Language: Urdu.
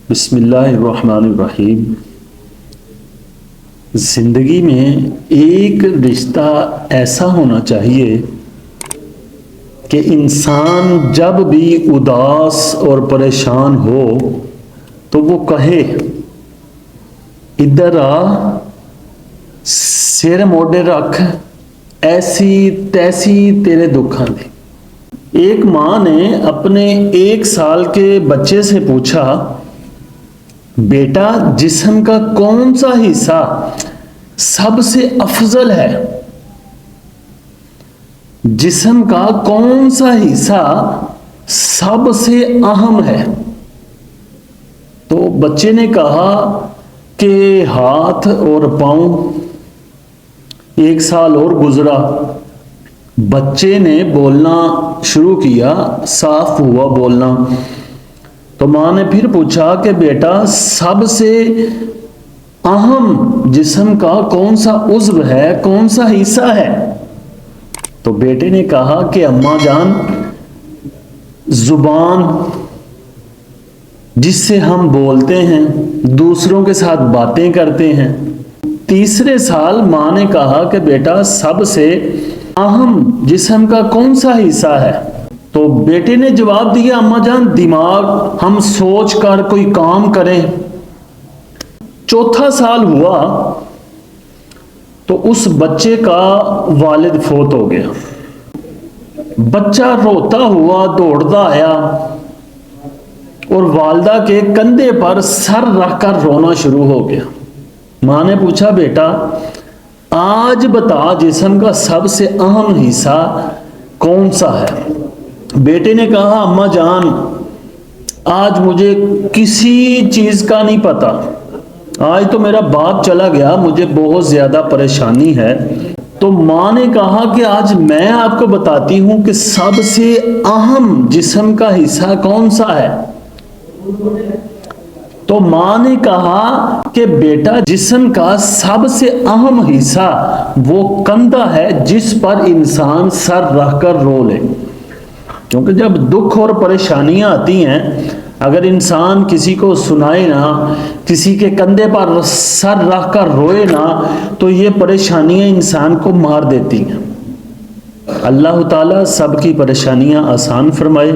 بسم اللہ الرحمن الرحیم۔ زندگی میں ایک رشتہ ایسا ہونا چاہیے کہ انسان جب بھی اداس اور پریشان ہو تو وہ کہے ادھر آ، سر موڈے رکھ، ایسی تیسی تیرے دکھاں دی۔ ایک ماں نے اپنے 1 سال کے بچے سے پوچھا، بیٹا جسم کا کون سا حصہ سب سے افضل ہے؟ جسم کا کون سا حصہ سب سے اہم ہے؟ تو بچے نے کہا کہ ہاتھ اور پاؤں۔ 1 سال اور گزرا، بچے نے بولنا شروع کیا، صاف ہوا بولنا۔ تو ماں نے پھر پوچھا کہ بیٹا سب سے اہم جسم کا کون سا عضو ہے، کون سا حصہ ہے؟ تو بیٹے نے کہا کہ اماں جان، زبان، جس سے ہم بولتے ہیں، دوسروں کے ساتھ باتیں کرتے ہیں۔ تیسرے سال ماں نے کہا کہ بیٹا سب سے اہم جسم کا کون سا حصہ ہے؟ تو بیٹے نے جواب دیا، اماں جان دماغ، ہم سوچ کر کوئی کام کریں۔ چوتھا سال ہوا تو اس بچے کا والد فوت ہو گیا۔ بچہ روتا ہوا دوڑتا آیا اور والدہ کے کندھے پر سر رکھ کر رونا شروع ہو گیا۔ ماں نے پوچھا، بیٹا آج بتا جسم کا سب سے اہم حصہ کون سا ہے؟ بیٹے نے کہا، اماں جان آج مجھے کسی چیز کا نہیں پتا، آج تو میرا باپ چلا گیا، مجھے بہت زیادہ پریشانی ہے۔ تو ماں نے کہا کہ آج میں آپ کو بتاتی ہوں کہ سب سے اہم جسم کا حصہ کون سا ہے۔ تو ماں نے کہا کہ بیٹا جسم کا سب سے اہم حصہ وہ کندھا ہے جس پر انسان سر رکھ کر رو لے۔ کیونکہ جب دکھ اور پریشانیاں آتی ہیں، اگر انسان کسی کو سنائے نہ، کسی کے کندھے پر سر رکھ کر روئے نہ، تو یہ پریشانیاں انسان کو مار دیتی ہیں۔ اللہ تعالیٰ سب کی پریشانیاں آسان فرمائے۔